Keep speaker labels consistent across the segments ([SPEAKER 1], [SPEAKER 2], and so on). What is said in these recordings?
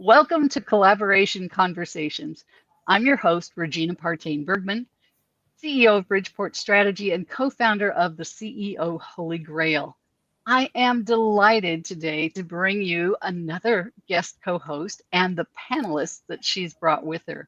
[SPEAKER 1] Welcome to Collaboration Conversations. I'm your host, Regina Partain-Bergman, CEO of Bridgeport Strategy and co-founder of the CEO Holy Grail. I am delighted today to bring you another guest co-host and the panelists that she's brought with her.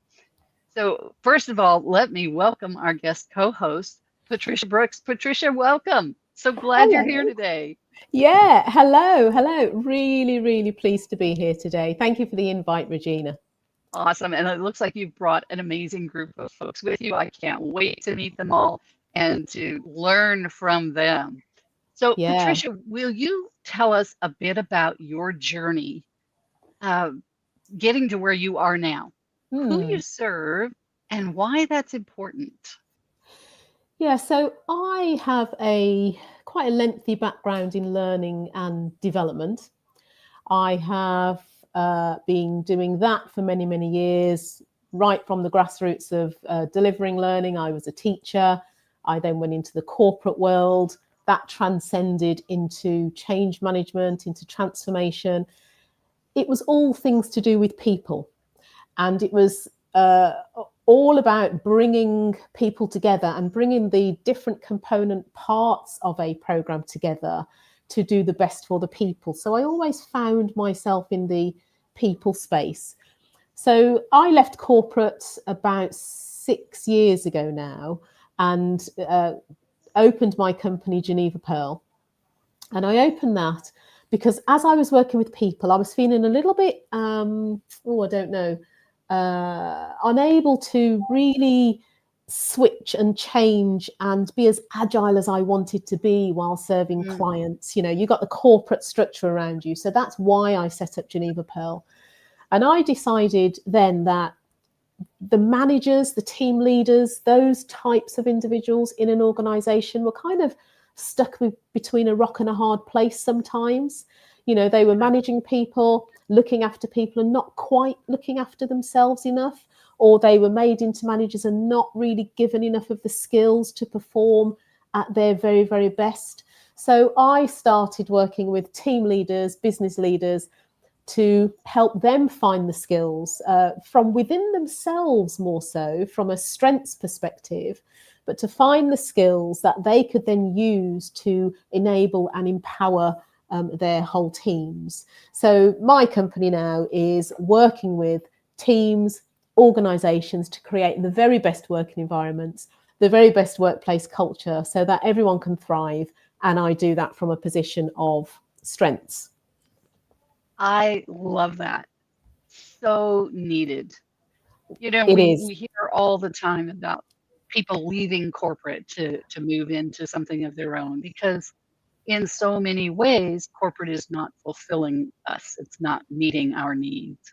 [SPEAKER 1] So first of all, let me welcome our guest co-host, Patricia Brooks. Patricia, welcome. So glad you're here today.
[SPEAKER 2] Yeah, hello. Really, really pleased to be here today. Thank you for the invite, Regina.
[SPEAKER 1] Awesome. And it looks like you've brought an amazing group of folks with you. I can't wait to meet them all and to learn from them. So,
[SPEAKER 2] Yeah.
[SPEAKER 1] Patricia, will you tell us a bit about your journey getting to where you are now, who you serve, and why that's important?
[SPEAKER 2] Yeah, so I have quite a lengthy background in learning and development. I have been doing that for many, many years, right from the grassroots of delivering learning. I was a teacher. I then went into the corporate world. That transcended into change management, into transformation. It was all things to do with people. And it was all about bringing people together and bringing the different component parts of a program together to do the best for the people. So I always found myself in the people space. So I left corporate about 6 years ago now and opened my company, Geneva Pearl. And I opened that because as I was working with people, I was feeling a little bit, unable to really switch and change and be as agile as I wanted to be while serving clients. You know, you got the corporate structure around you. So that's why I set up Geneva Pearl. And I decided then that the managers, the team leaders, those types of individuals in an organization were kind of stuck between a rock and a hard place sometimes. You know, they were managing people, looking after people and not quite looking after themselves enough, or they were made into managers and not really given enough of the skills to perform at their very, very best. So I started working with team leaders, business leaders, to help them find the skills from within themselves, more so from a strengths perspective, but to find the skills that they could then use to enable and empower their whole teams. So my company now is working with teams, organizations to create the very best working environments, the very best workplace culture so that everyone can thrive. And I do that from a position of strengths.
[SPEAKER 1] I love that. So needed. You know,
[SPEAKER 2] It
[SPEAKER 1] we
[SPEAKER 2] is.
[SPEAKER 1] hear all the time about people leaving corporate to move into something of their own because in so many ways, corporate is not fulfilling us. It's not meeting our needs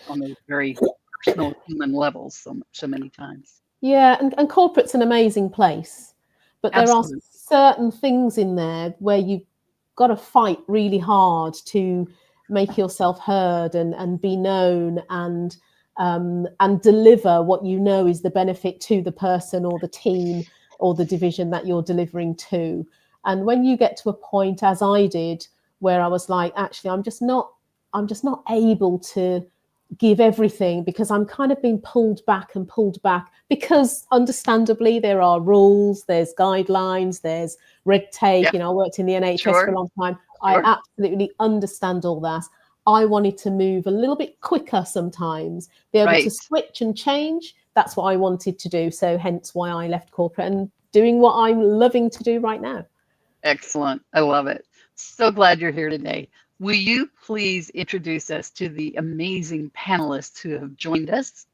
[SPEAKER 1] on those very personal human levels so many times.
[SPEAKER 2] Yeah, and corporate's an amazing place, but there are
[SPEAKER 1] Absolutely.
[SPEAKER 2] certain things in there where you've got to fight really hard to make yourself heard and be known and deliver what you know is the benefit to the person or the team or the division that you're delivering to. And when you get to a point, as I did, where I was like, actually, I'm just not able to give everything because I'm kind of being pulled back because understandably there are rules, there's guidelines, there's red tape.
[SPEAKER 1] Yeah.
[SPEAKER 2] You know, I worked in the NHS
[SPEAKER 1] Sure.
[SPEAKER 2] for a long time.
[SPEAKER 1] Sure.
[SPEAKER 2] I absolutely understand all that. I wanted to move a little bit quicker sometimes, be able to switch and change. That's what I wanted to do. So hence why I left corporate and doing what I'm loving to do right now.
[SPEAKER 1] Excellent. I love it. So glad you're here today. Will you please introduce us to the amazing panelists who have joined us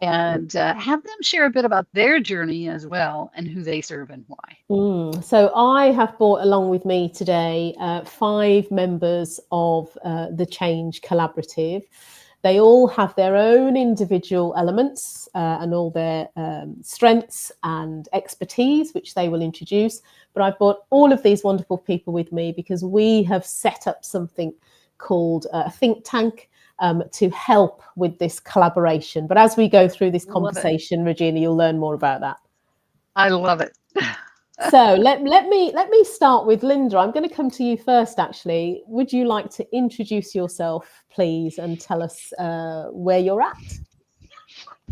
[SPEAKER 1] and have them share a bit about their journey as well and who they serve and why?
[SPEAKER 2] So I have brought along with me today 5 members of the Change Collaborative. They all have their own individual elements and all their strengths and expertise, which they will introduce. But I've brought all of these wonderful people with me because we have set up something called a think tank to help with this collaboration. But as we go through this conversation, Regina, you'll learn more about that.
[SPEAKER 1] I love it.
[SPEAKER 2] So let me start with Linda. I'm going to come to you first. Actually, would you like to introduce yourself, please, and tell us where you're at?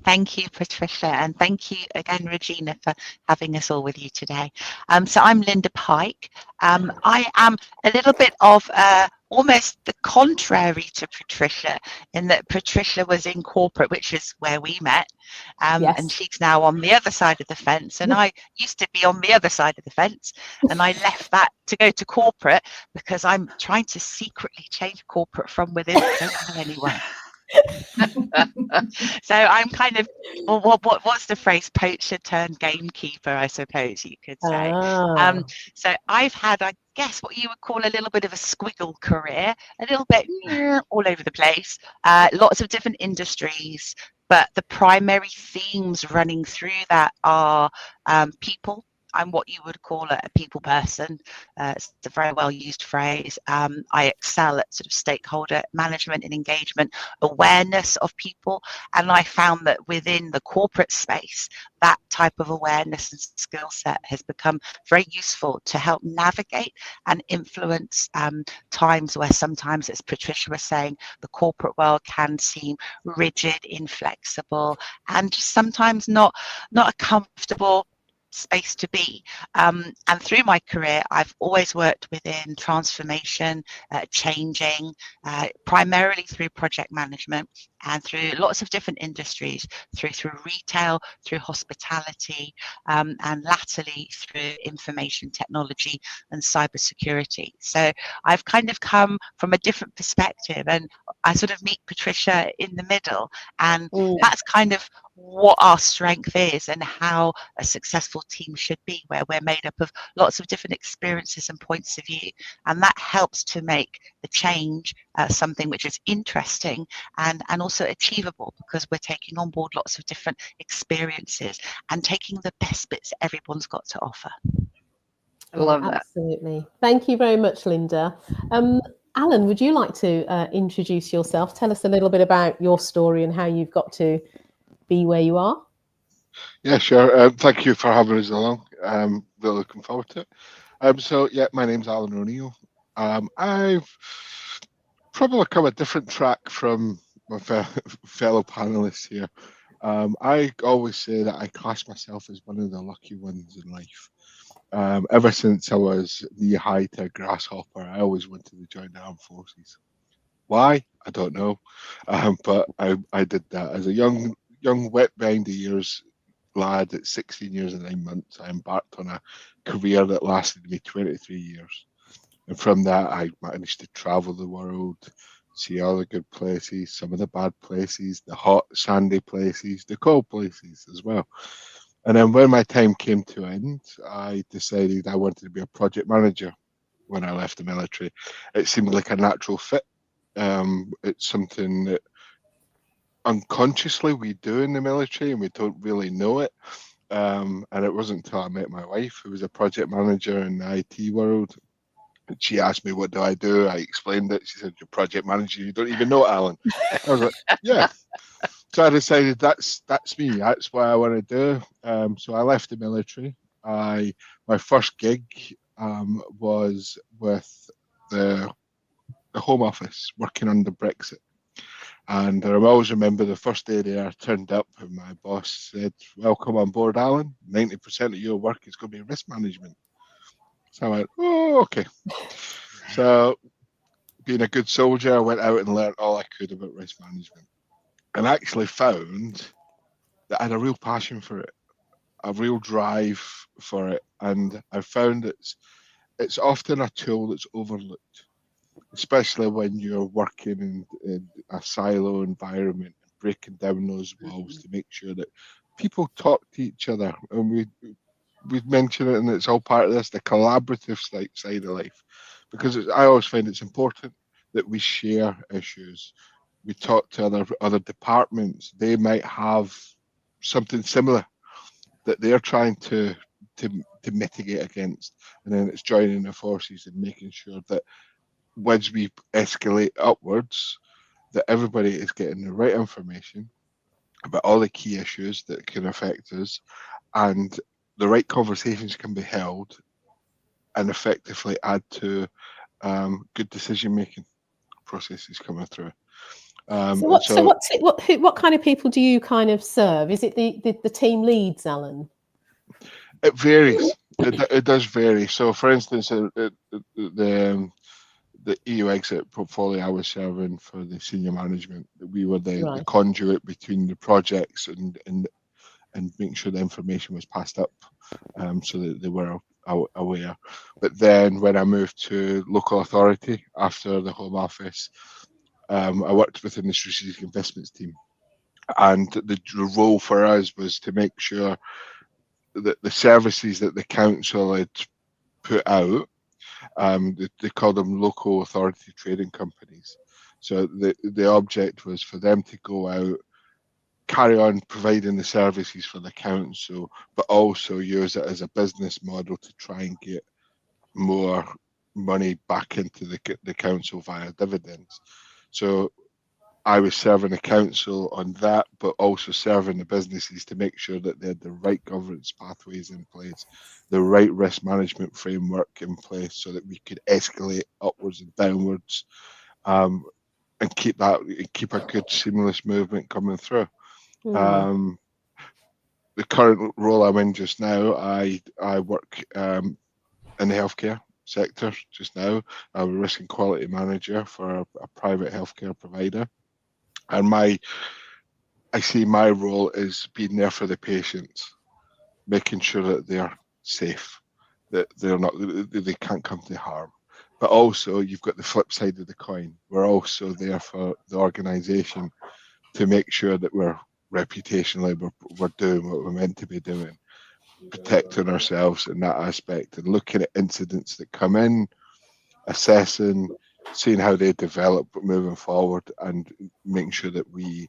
[SPEAKER 3] Thank you, Patricia, and thank you again, Regina, for having us all with you today. So I'm Linda Pike. I am a little bit of almost the contrary to Patricia, in that Patricia was in corporate, which is where we met, and
[SPEAKER 2] Yes.
[SPEAKER 3] she's now on the other side of the fence. And I used to be on the other side of the fence, and I left that to go to corporate because I'm trying to secretly change corporate from within. Don't tell anyone. So I'm kind of, well, what's the phrase? Poacher turned gamekeeper, I suppose you could say.
[SPEAKER 2] Ah.
[SPEAKER 3] So I've had, I guess, what you would call a little bit of a squiggle career, a little bit all over the place, lots of different industries, but the primary themes running through that are people. I'm what you would call a people person. It's a very well used phrase. I excel at sort of stakeholder management and engagement, awareness of people. And I found that within the corporate space, that type of awareness and skill set has become very useful to help navigate and influence times where sometimes, as Patricia was saying, the corporate world can seem rigid, inflexible, and sometimes not a comfortable space to be. And through my career, I've always worked within transformation, changing, primarily through project management and through lots of different industries, through retail, through hospitality, and latterly through information technology and cybersecurity. So I've kind of come from a different perspective, and I sort of meet Patricia in the middle, and that's kind of what our strength is and how a successful team should be, where we're made up of lots of different experiences and points of view, and that helps to make the change something which is interesting and also achievable, because we're taking on board lots of different experiences and taking the best bits everyone's got to offer.
[SPEAKER 1] I love that.
[SPEAKER 2] Absolutely. Thank you very much, Linda. Alan, would you like to introduce yourself? Tell us a little bit about your story and how you've got to be where you are.
[SPEAKER 4] Yeah, sure. Thank you for having us along. Really looking forward to it. So, yeah, my name's Alan O'Neill. I've probably come a different track from my fellow panelists here. I always say that I class myself as one of the lucky ones in life. Ever since I was knee-high to a grasshopper, I always wanted to join the armed forces. Why? I don't know. But I did that as a young wet behind the ears lad at 16 years and 9 months. I embarked on a career that lasted me 23 years. And from that, I managed to travel the world, see all the good places, some of the bad places, the hot, sandy places, the cold places as well. And then when my time came to end, I decided I wanted to be a project manager when I left the military. It seemed like a natural fit. It's something that unconsciously we do in the military and we don't really know it. And it wasn't until I met my wife, who was a project manager in the IT world. And she asked me, what do I do? I explained it. She said, you're project manager. You don't even know it, Alan. I was like, yeah. So I decided that's me. That's what I want to do. So I left the military. My first gig was with the Home Office, working under Brexit. And I always remember the first day there, I turned up and my boss said, welcome on board, Alan. 90% of your work is going to be risk management. So I went, oh, okay. So being a good soldier, I went out and learned all I could about risk management. And actually found that I had a real passion for it, a real drive for it. And I found it's often a tool that's overlooked, especially when you're working in a silo environment, breaking down those walls to make sure that people talk to each other. And we've mentioned it, and it's all part of this, the collaborative side of life. Because I always find it's important that we share issues. We talk to other departments. They might have something similar that they're trying to mitigate against. And then it's joining the forces and making sure that once we escalate upwards, that everybody is getting the right information about all the key issues that can affect us, and the right conversations can be held and effectively add to good decision making processes coming through.
[SPEAKER 2] What kind of people do you kind of serve? Is it the team leads, Alan?
[SPEAKER 4] It varies. It does vary. So, for instance, the EU exit portfolio I was serving for the senior management, we were the conduit between the projects and making sure the information was passed up, so that they were aware. But then when I moved to local authority after the Home Office, I worked within the strategic investments team, and the role for us was to make sure that the services that the council had put out, they call them local authority trading companies. So the object was for them to go out, carry on providing the services for the council, but also use it as a business model to try and get more money back into the council via dividends. So I was serving the council on that, but also serving the businesses to make sure that they had the right governance pathways in place, the right risk management framework in place, so that we could escalate upwards and downwards, and keep a good seamless movement coming through. The current role I'm in just now, I work in the healthcare sector just now. I'm a risk and quality manager for a private healthcare provider. And I see my role as being there for the patients, making sure that they're safe, that they can't come to harm. But also, you've got the flip side of the coin. We're also there for the organisation to make sure that we're reputationally we're doing what we're meant to be doing, protecting ourselves in that aspect, and looking at incidents that come in, assessing, seeing how they develop moving forward, and making sure that we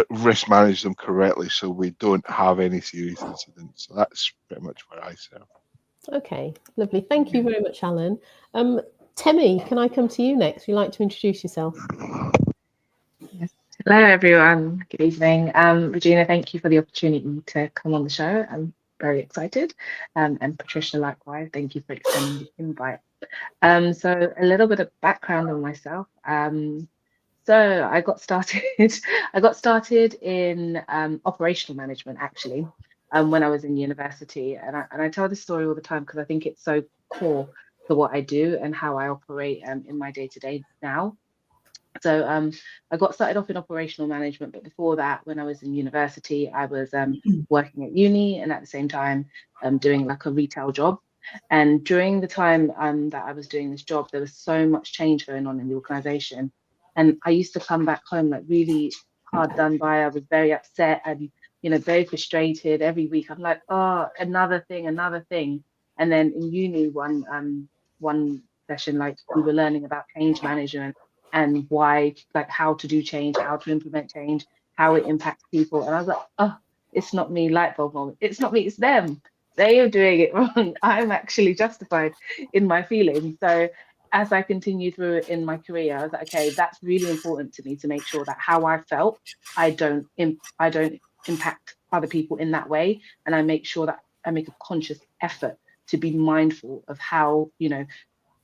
[SPEAKER 4] risk manage them correctly so we don't have any serious incidents. So that's pretty much where I serve.
[SPEAKER 2] Okay, lovely. Thank you very much, Alan. Temi, can I come to you next? Would you like to introduce yourself?
[SPEAKER 5] Yes. Hello, everyone. Good evening. Regina, thank you for the opportunity to come on the show. I'm very excited. And Patricia, likewise, thank you for extending the invite. So a little bit of background on myself. So I got started. I got started in operational management, actually, when I was in university. And I tell this story all the time because I think it's so core to what I do and how I operate in my day-to-day now. So I got started off in operational management, but before that, when I was in university, I was working at uni and at the same time doing like a retail job. And during the time that I was doing this job, there was so much change going on in the organization. And I used to come back home like really hard done by. I was very upset and, you know, very frustrated every week. I'm like, oh, another thing. And then in uni, one session, like we were learning about change management and why, like how to do change, how to implement change, how it impacts people. And I was like, oh, it's not me, light bulb moment. It's not me, it's them. They are doing it wrong. I'm actually justified in my feelings. So as I continue through in my career, I was like, okay, that's really important to me to make sure that how I felt, I don't impact other people in that way. And I make sure that I make a conscious effort to be mindful of how, you know,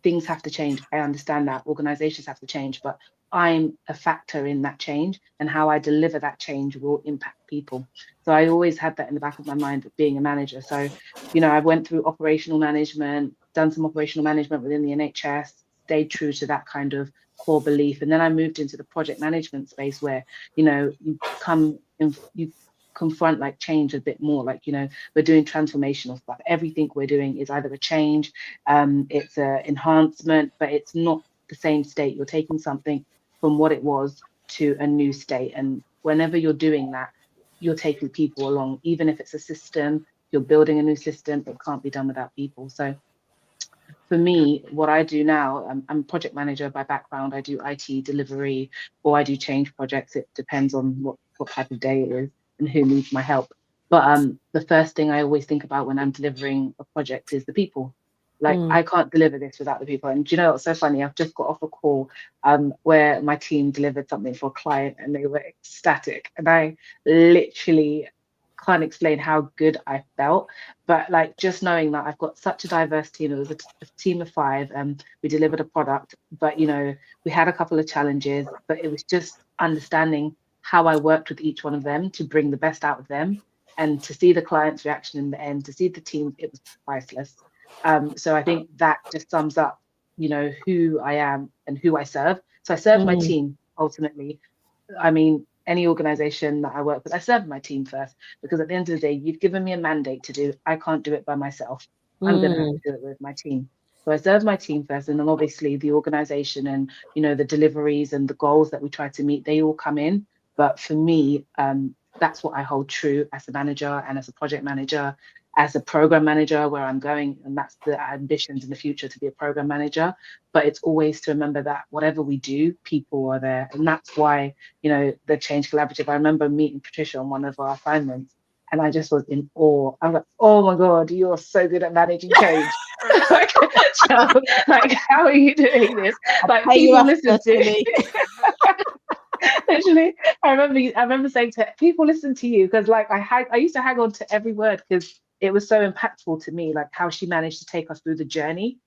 [SPEAKER 5] things have to change. I understand that organizations have to change, but I'm a factor in that change, and how I deliver that change will impact people. So I always had that in the back of my mind of being a manager. So, you know, I went through operational management, done some operational management within the NHS, stayed true to that kind of core belief. And then I moved into the project management space where, you know, you confront like change a bit more. Like, you know, we're doing transformational stuff. Everything we're doing is either a change, it's an enhancement, but it's not the same state. You're taking something from what it was to a new state. And whenever you're doing that, you're taking people along. Even if it's a system, you're building a new system, it can't be done without people. So for me, what I do now, I'm a project manager by background. I do IT delivery or I do change projects. It depends on what type of day it is and who needs my help. But the first thing I always think about when I'm delivering a project is the people. Like, I can't deliver this without the people. And do you know what's so funny? I've just got off a call where my team delivered something for a client and they were ecstatic. And I literally can't explain how good I felt. But like just knowing that I've got such a diverse team, it was a team of 5, and we delivered a product. But you know, we had a couple of challenges, but it was just understanding how I worked with each one of them to bring the best out of them, and to see the client's reaction in the end, to see the team, it was priceless. So I think that just sums up, you know, who I am and who I serve. So I serve my team ultimately. I mean, any organization that I work with, I serve my team first, because at the end of the day, you've given me a mandate to do. I can't do it by myself. I'm going to have to do it with my team. So I serve my team first, and then obviously the organization and, you know, the deliveries and the goals that we try to meet, they all come in. But for me, that's what I hold true as a manager and as a project manager, as a program manager, where I'm going, and that's the ambitions in the future, to be a program manager. But it's always to remember that whatever we do, people are there. And that's why, you know, the Change Collaborative, I remember meeting Patricia on one of our assignments, and I just was in awe. I was like, oh my God, you're so good at managing change. like, how are you doing this? Like, people listen to me. Literally, I remember saying to her, people listen to you, because like I used to hang on to every word, because it was so impactful to me, like how she managed to take us through the journey.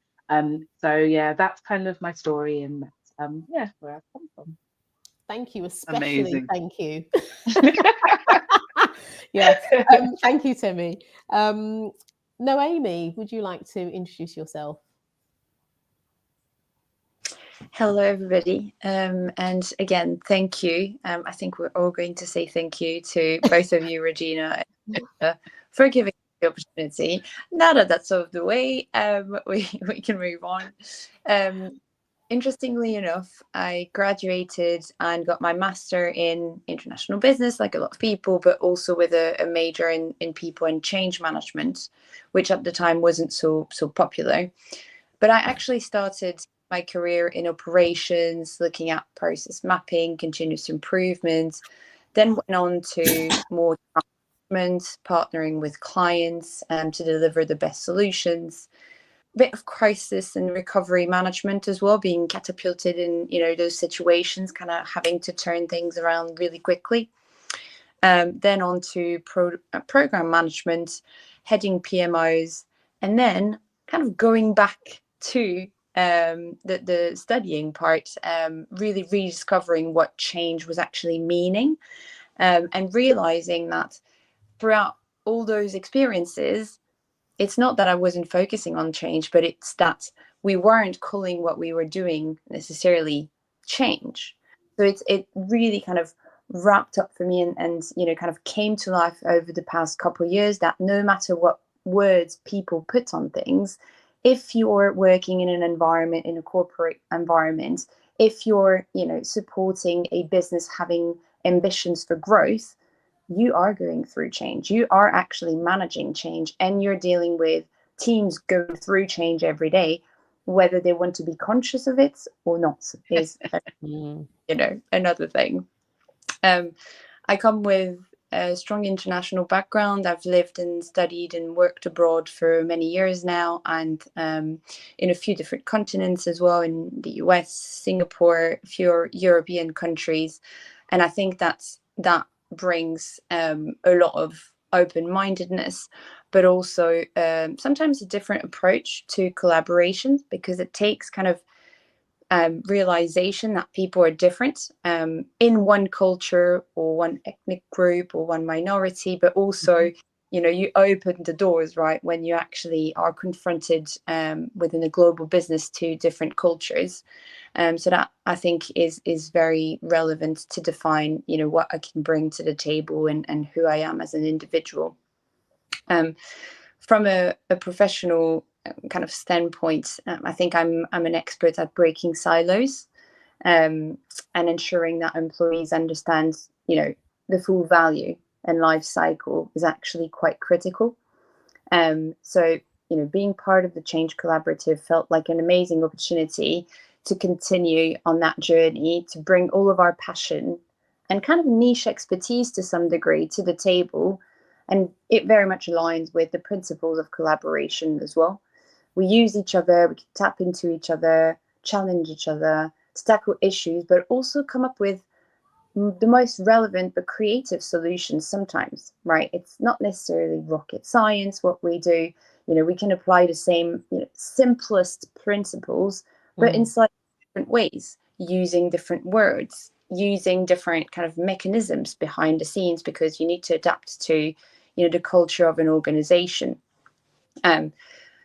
[SPEAKER 5] So yeah, that's kind of my story, and that's yeah, where I've come from.
[SPEAKER 2] Thank you, especially
[SPEAKER 1] Amazing.
[SPEAKER 2] thank you. Yeah, thank you, Timmy. Noemi, would you like to introduce yourself?
[SPEAKER 6] Hello, everybody. And again, thank you. I think we're all going to say thank you to both of you, Regina, for giving us the opportunity. Now that that's out of the way, we can move on. Interestingly enough, I graduated and got my master in international business, like a lot of people, but also with a major in people and change management, which at the time wasn't so popular. But I actually started my career in operations, looking at process mapping, continuous improvement, then went on to more management, partnering with clients to deliver the best solutions. A bit of crisis and recovery management as well, being catapulted in, you know, those situations, kind of having to turn things around really quickly. Then on to program management, heading PMOs, and then kind of going back to the studying part, really rediscovering what change was actually meaning, and realizing that throughout all those experiences, it's not that I wasn't focusing on change, but it's that we weren't calling what we were doing necessarily change. So it really kind of wrapped up for me, and you know, kind of came to life over the past couple of years, that no matter what words people put on things, if you're working in an environment, in a corporate environment, if you're, you know, supporting a business having ambitions for growth, you are going through change. You are actually managing change, and you're dealing with teams going through change every day, whether they want to be conscious of it or not is, you know, another thing. I come with a strong international background. I've lived and studied and worked abroad for many years now, and in a few different continents as well, in the US, Singapore, a few European countries. And I think that brings a lot of open-mindedness, but also sometimes a different approach to collaboration, because it takes kind of realization that people are different in one culture or one ethnic group or one minority, but also, you know, you open the doors, right, when you actually are confronted within a global business to different cultures. So that, I think, is very relevant to define, you know, what I can bring to the table and who I am as an individual. From a professional kind of standpoint, I think I'm an expert at breaking silos and ensuring that employees understand, you know, the full value and life cycle is actually quite critical. So, you know, being part of the Change Collaborative felt like an amazing opportunity to continue on that journey, to bring all of our passion and kind of niche expertise to some degree to the table. And it very much aligns with the principles of collaboration as well. We use each other, we can tap into each other, challenge each other to tackle issues, but also come up with the most relevant but creative solutions sometimes, right? It's not necessarily rocket science what we do. We can apply the same simplest principles, but in slightly different ways, using different words, using different kind of mechanisms behind the scenes, because you need to adapt to the culture of an organization.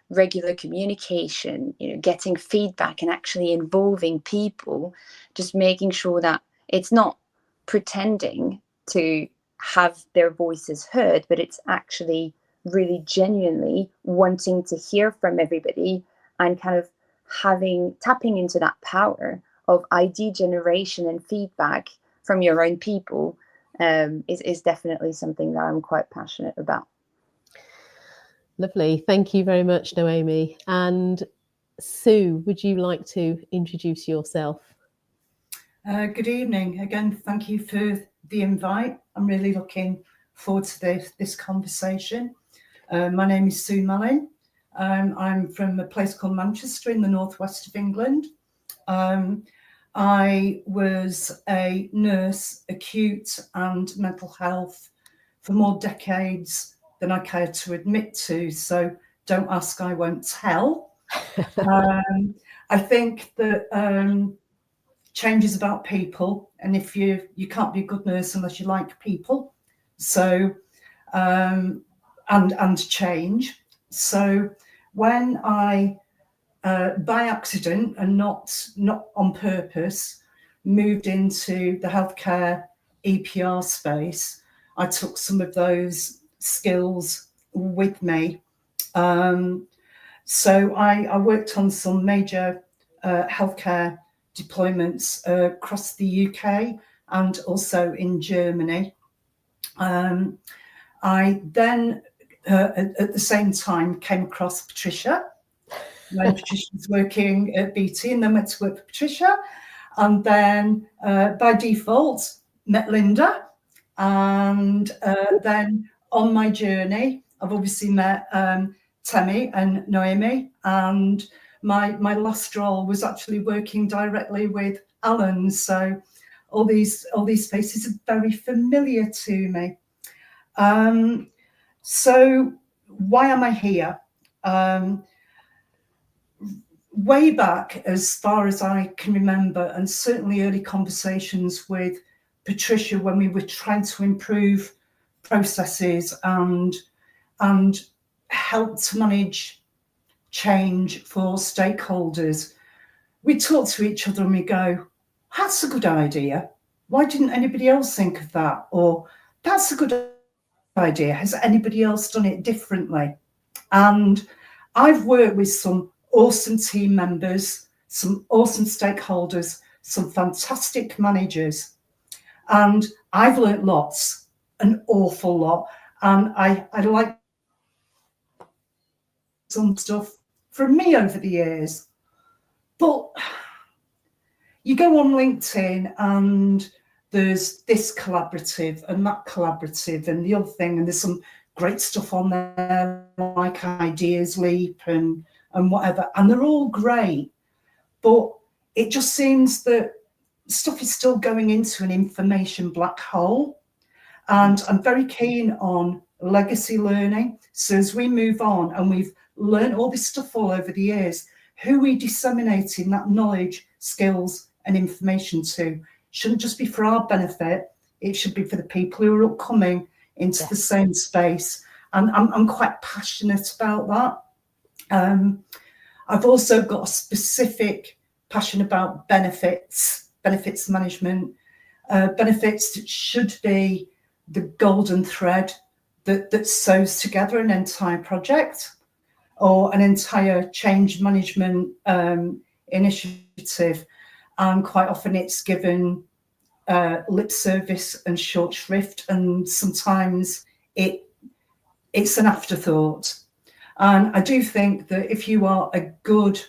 [SPEAKER 6] Regular communication, getting feedback and actually involving people, just making sure that it's not pretending to have their voices heard, but it's actually really genuinely wanting to hear from everybody, and kind of tapping into that power of idea generation and feedback from your own people is definitely something that I'm quite passionate about.
[SPEAKER 2] Lovely. Thank you very much, Noemi. And Sue, would you like to introduce yourself?
[SPEAKER 7] Good evening. Again, thank you for the invite. I'm really looking forward to this conversation. My name is Sue Mallin. I'm from a place called Manchester in the northwest of England. I was a nurse, acute and mental health, for more decades than I care to admit to, so don't ask, I won't tell. I think that change is about people, and if you can't be a good nurse unless you like people, so and change. So when I by accident and not on purpose moved into the healthcare EPR space, I took some of those skills with me. So I worked on some major healthcare deployments across the UK and also in Germany. I then, at the same time, came across Patricia when Patricia was working at BT, and then went to work for Patricia. And then by default, met Linda. And then on my journey, I've obviously met Temi and Noemi, and my last role was actually working directly with Alan. So all these faces are very familiar to me. So why am I here? Way back, as far as I can remember, and certainly early conversations with Patricia when we were trying to improve processes and help to manage change for stakeholders, we talk to each other and we go, that's a good idea. Why didn't anybody else think of that? Or that's a good idea. Has anybody else done it differently? And I've worked with some awesome team members, some awesome stakeholders, some fantastic managers. And I've learnt lots, an awful lot. And I like some stuff from me over the years. But you go on LinkedIn and there's this collaborative and that collaborative and the other thing, and there's some great stuff on there like Ideas Leap and whatever, and they're all great, but it just seems that stuff is still going into an information black hole. And I'm very keen on legacy learning. So as we move on and we've learned all this stuff all over the years, who are we disseminating that knowledge, skills and information to? Shouldn't just be for our benefit, it should be for the people who are upcoming into the same space. And I'm quite passionate about that. I've also got a specific passion about benefits management, benefits that should be the golden thread that sews together an entire project or an entire change management initiative. And quite often it's given lip service and short shrift, and sometimes it's an afterthought. And I do think that if you are a good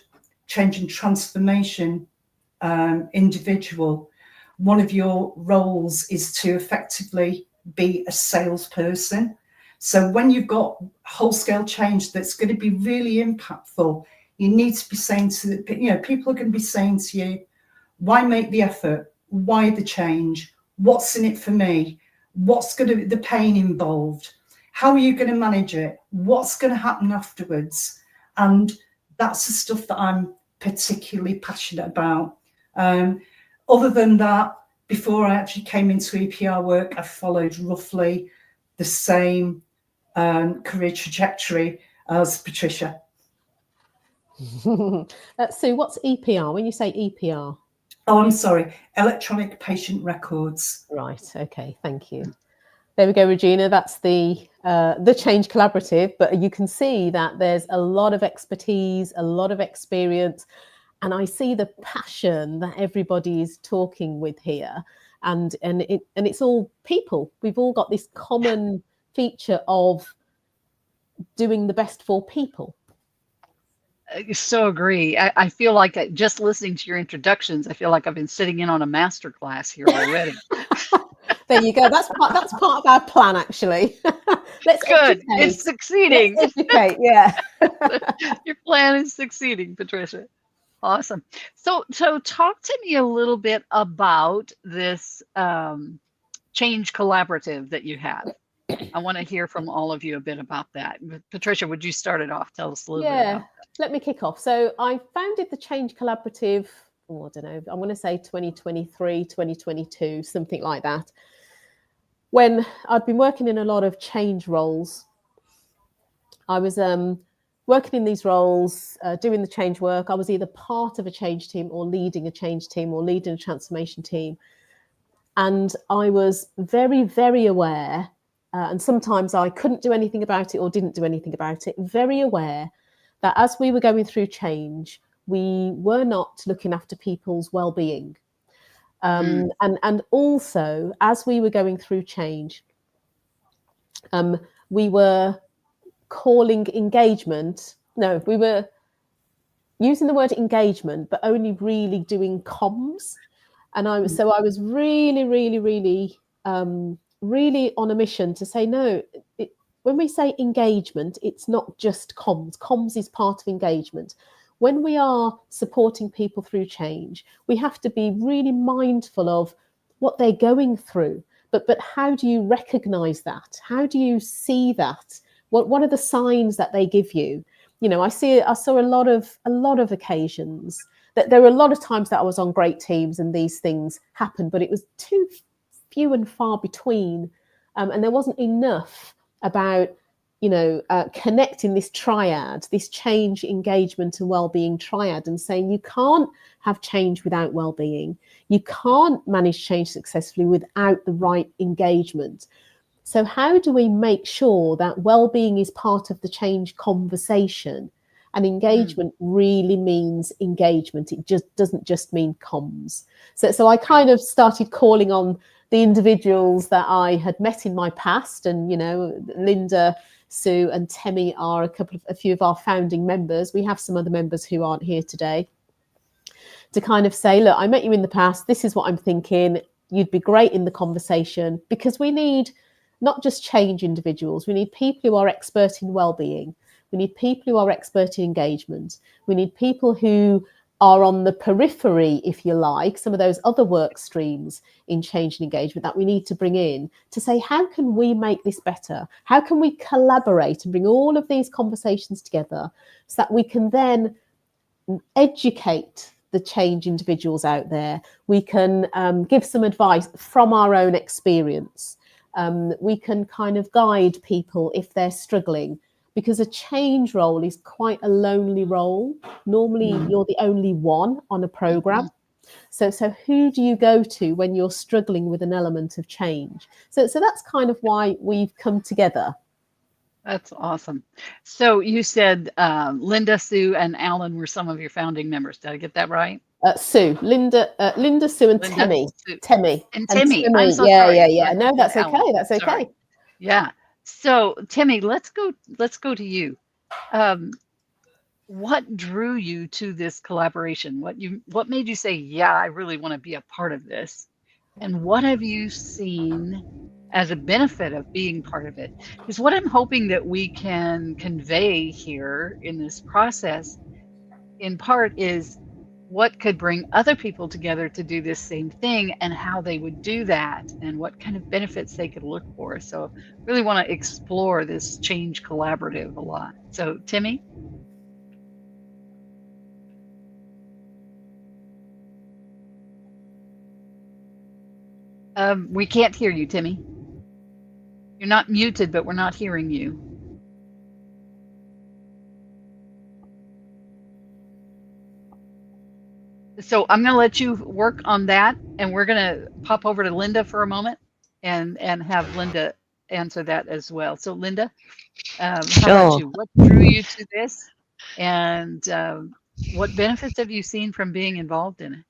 [SPEAKER 7] change and transformation individual, one of your roles is to effectively be a salesperson. So when you've got whole-scale change that's going to be really impactful, you need to be saying to people are going to be saying to you, why make the effort? Why the change? What's in it for me? What's going to be the pain involved? How are you going to manage it? What's going to happen afterwards? And that's the stuff that I'm particularly passionate about. Other than that, before I actually came into EPR work, I followed roughly the same career trajectory as Patricia.
[SPEAKER 2] Sue, what's EPR? When you say EPR?
[SPEAKER 7] Oh, I'm sorry, electronic patient records.
[SPEAKER 2] Right. Okay. Thank you. There we go, Regina. That's the Change Collaborative. But you can see that there's a lot of expertise, a lot of experience, and I see the passion that everybody is talking with here. And it's all people. We've all got this common feature of doing the best for people.
[SPEAKER 1] I so agree. I feel like just listening to your introductions, I feel like I've been sitting in on a master class here already.
[SPEAKER 2] There you go. That's part of our plan, actually. Let's
[SPEAKER 1] Good.
[SPEAKER 2] Educate.
[SPEAKER 1] It's succeeding.
[SPEAKER 2] Let's educate. Yeah.
[SPEAKER 1] Your plan is succeeding, Patricia. Awesome. So talk to me a little bit about this change collaborative that you have. I want to hear from all of you a bit about that. Patricia, would you start it off? Tell us a little bit about that.
[SPEAKER 2] Let me kick off. So I founded the Change Collaborative, I don't know, I'm going to say 2023, 2022, something like that. When I'd been working in a lot of change roles, I was working in these roles, doing the change work. I was either part of a change team or leading a change team or leading a transformation team. And I was very, very aware, and sometimes I couldn't do anything about it or didn't do anything about it, very aware that as we were going through change, we were not looking after people's well-being. And also, as we were going through change, we were calling engagement. No, we were using the word engagement, but only really doing comms. And I was really, really, really, really on a mission to say, no, when we say engagement, it's not just comms. Comms is part of engagement. When we are supporting people through change, we have to be really mindful of what they're going through. But how do you recognize that? How do you see that? What are the signs that they give you? You know, I saw a lot of occasions that there were a lot of times that I was on great teams and these things happened, but it was too few and far between, and there wasn't enough about connecting this triad, this change, engagement and well-being triad, and saying you can't have change without well-being. You can't manage change successfully without the right engagement. So how do we make sure that well-being is part of the change conversation? And engagement really means engagement. It just doesn't just mean comms. So I kind of started calling on the individuals that I had met in my past, and Linda, Sue and Temi are a few of our founding members. We have some other members who aren't here today, to kind of say, look, I met you in the past. This is what I'm thinking. You'd be great in the conversation, because we need not just change individuals. We need people who are expert in well-being. We need people who are expert in engagement. We need people who are on the periphery, if you like, some of those other work streams in change and engagement that we need to bring in to say, how can we make this better? How can we collaborate and bring all of these conversations together so that we can then educate the change individuals out there? We can give some advice from our own experience. We can kind of guide people if they're struggling, because a change role is quite a lonely role. Normally, you're the only one on a program. So who do you go to when you're struggling with an element of change? So that's kind of why we've come together.
[SPEAKER 1] That's awesome. So you said Linda, Sue, and Alan were some of your founding members. Did I get that right?
[SPEAKER 2] Sue, Linda, Sue, and Temi. Temi.
[SPEAKER 1] And Temi. I'm so
[SPEAKER 2] yeah,
[SPEAKER 1] sorry.
[SPEAKER 2] Yeah. No, that's okay.
[SPEAKER 1] Alan.
[SPEAKER 2] That's okay.
[SPEAKER 1] Sorry. Yeah. So Temi, let's go to you. What drew you to this collaboration? What made you say, yeah, I really want to be a part of this? And what have you seen as a benefit of being part of it? Because what I'm hoping that we can convey here in this process, in part, is what could bring other people together to do this same thing and how they would do that and what kind of benefits they could look for. So really want to explore this change collaborative a lot. So Timmy? We can't hear you, Timmy. You're not muted, but we're not hearing you. So I'm going to let you work on that, and we're going to pop over to Linda for a moment and have Linda answer that as well. So Linda, how about you? What drew you to this, and what benefits have you seen from being involved in it?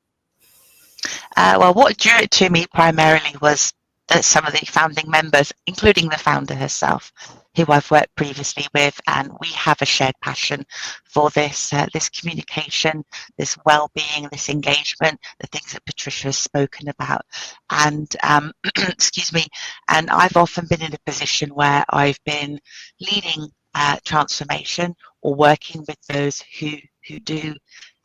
[SPEAKER 3] Well, what drew it to me primarily was that some of the founding members, including the founder herself, who I've worked previously with, and we have a shared passion for this this communication, this well-being, this engagement, the things that Patricia has spoken about. And excuse me, and I've often been in a position where I've been leading transformation or working with those who do,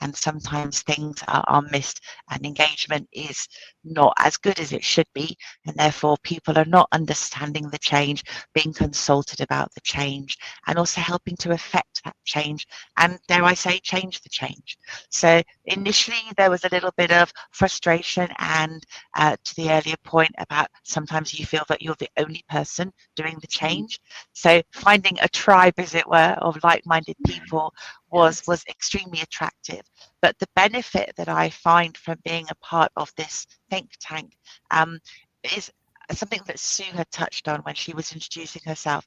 [SPEAKER 3] and sometimes things are missed and engagement is not as good as it should be, and therefore people are not understanding the change, being consulted about the change, and also helping to affect that change, and dare I say, change the change. So initially there was a little bit of frustration, and to the earlier point about sometimes you feel that you're the only person doing the change. So finding a tribe, as it were, of like-minded people was extremely attractive. But the benefit that I find from being a part of this think tank is something that Sue had touched on when she was introducing herself,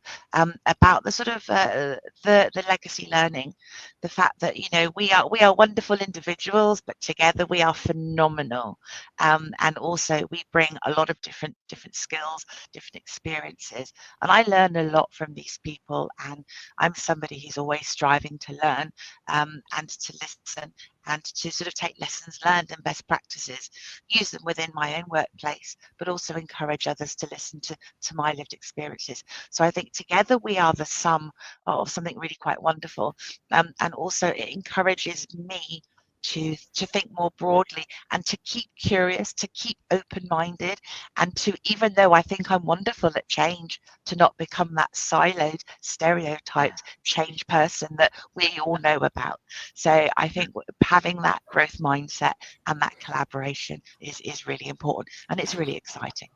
[SPEAKER 3] about the sort of the legacy learning, the fact that, you know, we are wonderful individuals, but together we are phenomenal, and also we bring a lot of different skills, different experiences, and I learn a lot from these people, and I'm somebody who's always striving to learn, and to listen, and to sort of take lessons learned and best practices, use them within my own workplace, but also encourage others to listen to my lived experiences. So I think together we are the sum of something really quite wonderful, and also it encourages me to think more broadly and to keep curious, to keep open-minded, and to, even though I think I'm wonderful at change, to not become that siloed, stereotyped change person that we all know about. So I think having that growth mindset and that collaboration is really important, and it's really exciting.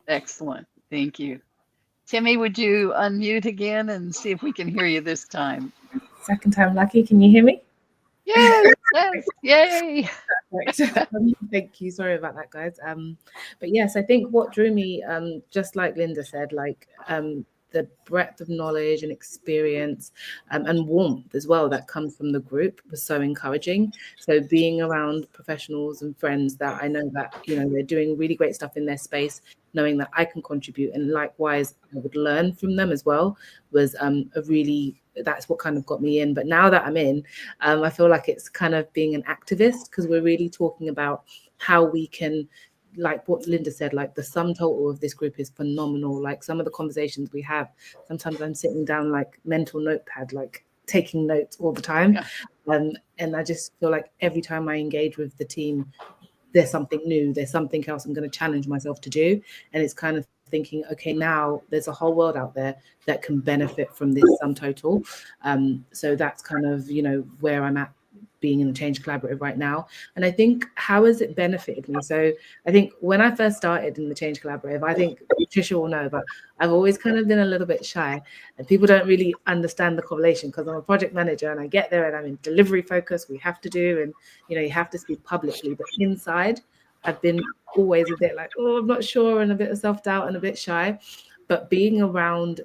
[SPEAKER 1] Excellent. Thank you. Timmy, would you unmute again and see if we can hear you this time?
[SPEAKER 5] Second time lucky. Can you hear me?
[SPEAKER 1] Yes, yes, yay.
[SPEAKER 5] Thank you. Sorry about that, guys. But yes, I think what drew me, just like Linda said, like the breadth of knowledge and experience, and warmth as well that comes from the group was so encouraging. So being around professionals and friends that I know that, you know, they're doing really great stuff in their space, knowing that I can contribute and likewise I would learn from them as well, was that's what kind of got me in. But now that I'm in, I feel like it's kind of being an activist, because we're really talking about how we can, like what Linda said, like the sum total of this group is phenomenal. Like some of the conversations we have, sometimes I'm sitting down like mental notepad, like taking notes all the time. Yeah. And I just feel like every time I engage with the team, there's something new, there's something else I'm going to challenge myself to do. And it's kind of thinking, okay, now there's a whole world out there that can benefit from this sum total. So that's kind of, you know, where I'm at being in the Change Collaborative right now. And I think, how has it benefited me? So I think when I first started in the Change Collaborative, I think Patricia will know, but I've always kind of been a little bit shy, and people don't really understand the correlation, because I'm a project manager and I get there and I'm in delivery focus, we have to do, and, you know, you have to speak publicly, but inside I've been always a bit like, oh, I'm not sure, and a bit of self-doubt and a bit shy. But being around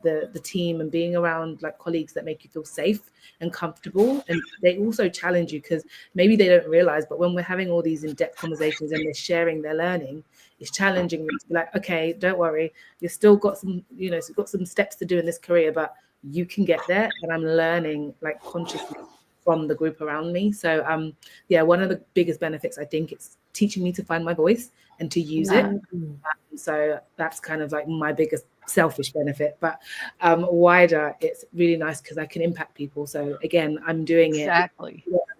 [SPEAKER 5] the team and being around like colleagues that make you feel safe and comfortable, and they also challenge you, because maybe they don't realize, but when we're having all these in-depth conversations and they're sharing their learning, it's challenging you to be like, okay, don't worry, you've still got some, you know, got some steps to do in this career, but you can get there. And I'm learning like consciously from the group around me. So yeah, one of the biggest benefits, I think, it's teaching me to find my voice and to use it. So that's kind of like my biggest selfish benefit, but wider, it's really nice because I can impact people. So again, I'm doing it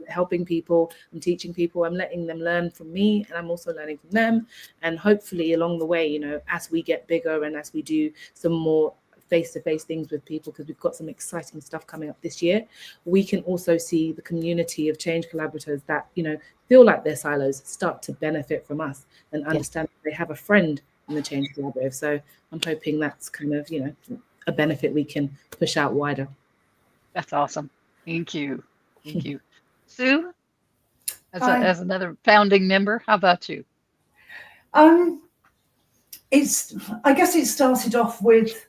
[SPEAKER 5] helping people, I'm teaching people, I'm letting them learn from me, and I'm also learning from them. And hopefully along the way, you know, as we get bigger and as we do some more face-to-face things with people, because we've got some exciting stuff coming up this year, we can also see the community of change collaborators that, you know, feel like they're silos start to benefit from us and understand they have a friend in the change collaborative. So I'm hoping that's kind of, you know, a benefit we can push out wider.
[SPEAKER 1] That's awesome. Thank you. Thank you. Sue, as another founding member, how about you?
[SPEAKER 7] I guess it started off with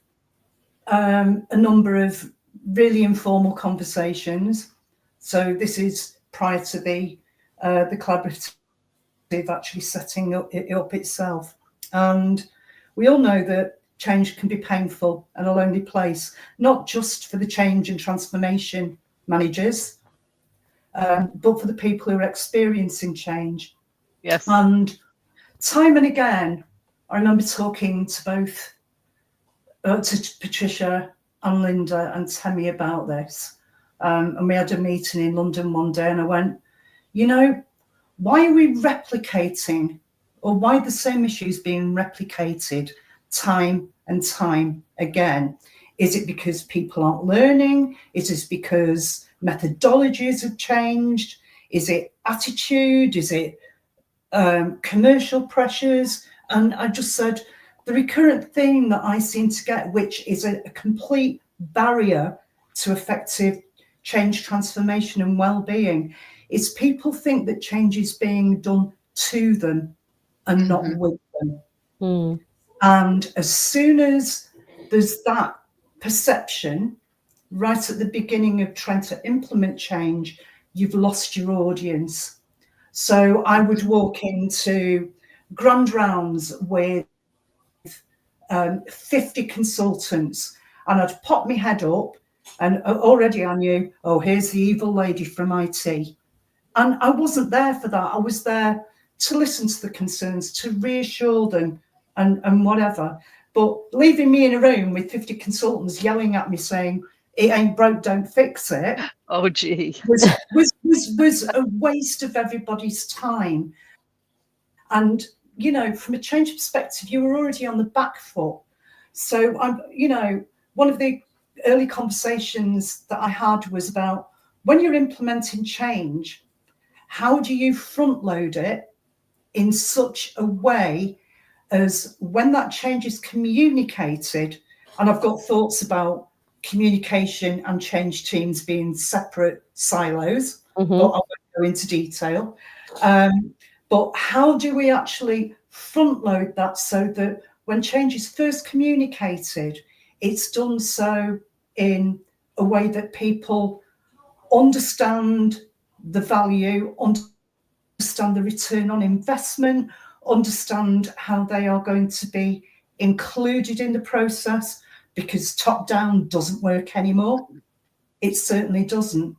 [SPEAKER 7] a number of really informal conversations. So this is prior to the collaborative actually setting it up itself. And we all know that change can be painful and a lonely place, not just for the change and transformation managers, but for the people who are experiencing change.
[SPEAKER 1] Yes.
[SPEAKER 7] And time and again, I remember talking to both to Patricia and Linda and Temi about this. And we had a meeting in London one day, and I went, you know, why are we replicating, or why are the same issues being replicated time and time again? Is it because people aren't learning? Is it because methodologies have changed? Is it attitude? Is it commercial pressures? And I just said, the recurrent theme that I seem to get, which is a complete barrier to effective change, transformation and well-being, is people think that change is being done to them and not with them. And as soon as there's that perception right at the beginning of trying to implement change, you've lost your audience. So I would walk into grand rounds with 50 consultants, and I'd pop my head up, and already I knew, oh, here's the evil lady from IT. And I wasn't there for that. I was there to listen to the concerns, to reassure them and whatever. But leaving me in a room with 50 consultants yelling at me saying, it ain't broke, don't fix it.
[SPEAKER 1] Oh, gee.
[SPEAKER 7] was a waste of everybody's time. And, you know, from a change perspective, you were already on the back foot. So I'm, you know, one of the early conversations that I had was about, when you're implementing change, how do you front load it in such a way as when that change is communicated? And I've got thoughts about communication and change teams being separate silos, but I won't go into detail. But how do we actually front load that so that when change is first communicated, it's done so in a way that people understand the value, understand the return on investment, understand how they are going to be included in the process, because top down doesn't work anymore. It certainly doesn't.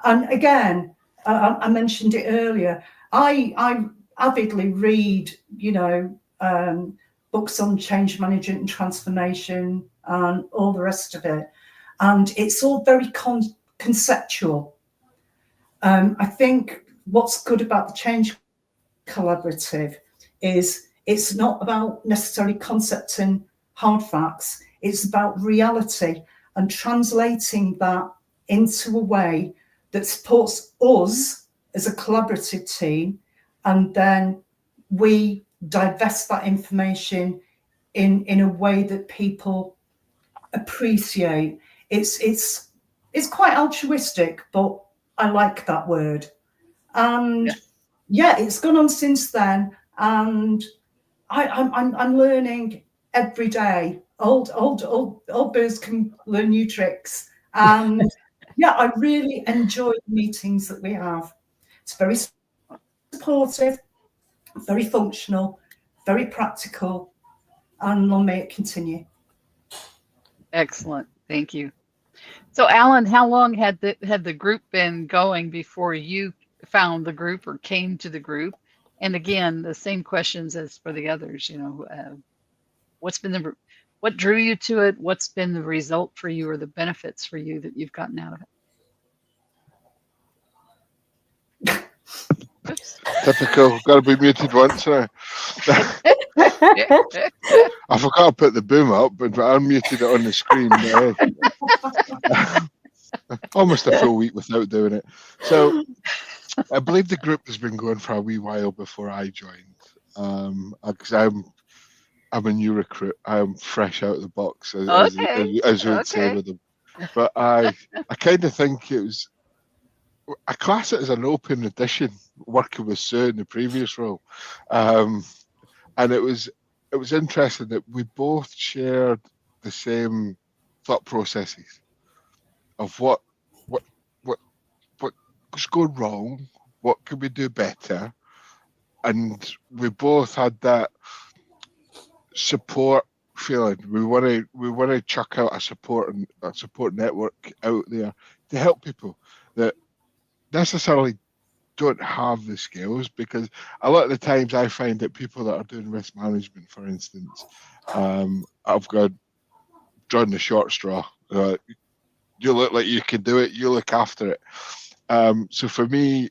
[SPEAKER 7] And again, I mentioned it earlier, I avidly read, you know, books on change management and transformation and all the rest of it. And it's all very conceptual. I think what's good about the Change Collaborative is it's not about necessarily concept and hard facts. It's about reality and translating that into a way that supports us as a collaborative team, and then we divest that information in a way that people appreciate. It's quite altruistic, but I like that word. And yeah, it's gone on since then, and I'm learning every day. Old birds can learn new tricks, and yeah, I really enjoy the meetings that we have. It's very supportive, very functional, very practical, and long may it continue.
[SPEAKER 1] Excellent. Thank you. So, Alan, how long had the group been going before you found the group or came to the group? And again, the same questions as for the others. You know, what drew you to it? What's been the result for you or the benefits for you that you've gotten out of it?
[SPEAKER 4] Typical. Got to be muted once. I forgot to put the boom up, but I unmuted it on the screen. Almost a full week without doing it. So I believe the group has been going for a wee while before I joined. Because I'm a new recruit. I'm fresh out of the box, as you would say with them. But I kind of think it was. I class it as an open edition, working with Sue in the previous role, and it was interesting that we both shared the same thought processes of what was going wrong, what could we do better, and we both had that support feeling. We want to chuck out a support network out there to help people that necessarily don't have the skills, because a lot of the times I find that people that are doing risk management, for instance, I've got drawn the short straw. You look like you can do it, you look after it. So for me,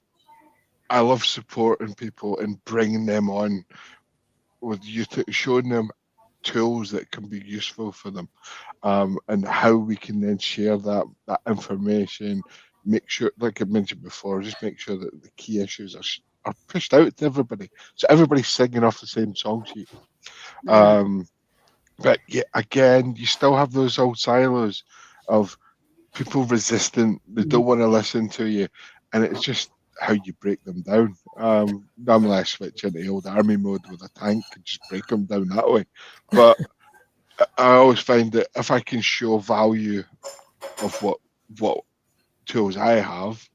[SPEAKER 4] I love supporting people and bringing them on with showing them tools that can be useful for them, and how we can then share that information. Make sure, like I mentioned before, just make sure that the key issues are pushed out to everybody, so everybody's singing off the same song sheet. But yeah, again, you still have those old silos of people resistant. They don't want to listen to you, and it's just how you break them down. Normally I switch into the old army mode with a tank and just break them down that way. But I always find that if I can show value of what tools I have,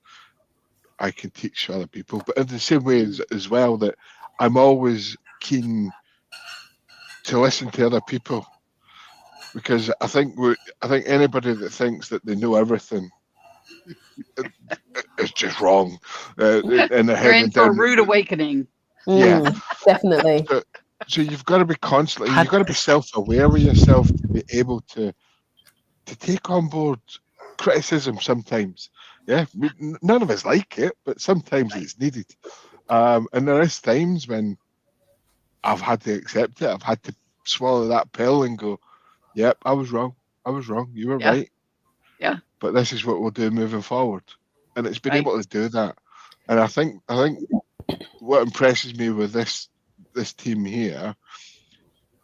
[SPEAKER 4] I can teach other people. But in the same way as well, that I'm always keen to listen to other people, because I think anybody that thinks that they know everything is just wrong. And
[SPEAKER 1] they're in for a rude awakening.
[SPEAKER 4] Yeah,
[SPEAKER 2] definitely.
[SPEAKER 4] So you've got to be constantly. You've got to be self-aware of yourself to be able to take on board criticism sometimes. Yeah, none of us like it, but sometimes it's needed. And there is times when I've had to accept it. I've had to swallow that pill and go, yep, I was wrong. You were right.
[SPEAKER 1] Yeah.
[SPEAKER 4] But this is what we'll do moving forward. And it's been able to do that. And I think what impresses me with this team here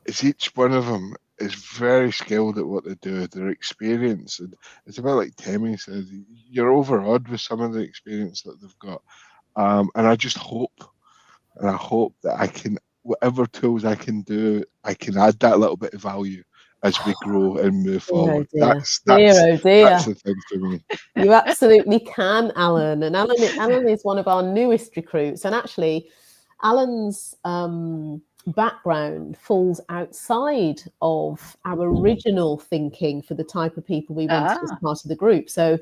[SPEAKER 4] is each one of them is very skilled at what they do. Their experience, and it's about like Temi says, you're overawed with some of the experience that they've got. And I just hope that I can, whatever tools I can do, I can add that little bit of value as we grow and move forward. That's the thing for me.
[SPEAKER 2] You absolutely can, Alan. And Alan is one of our newest recruits. And actually, Alan's background falls outside of our original thinking for the type of people we wanted as part of the group. So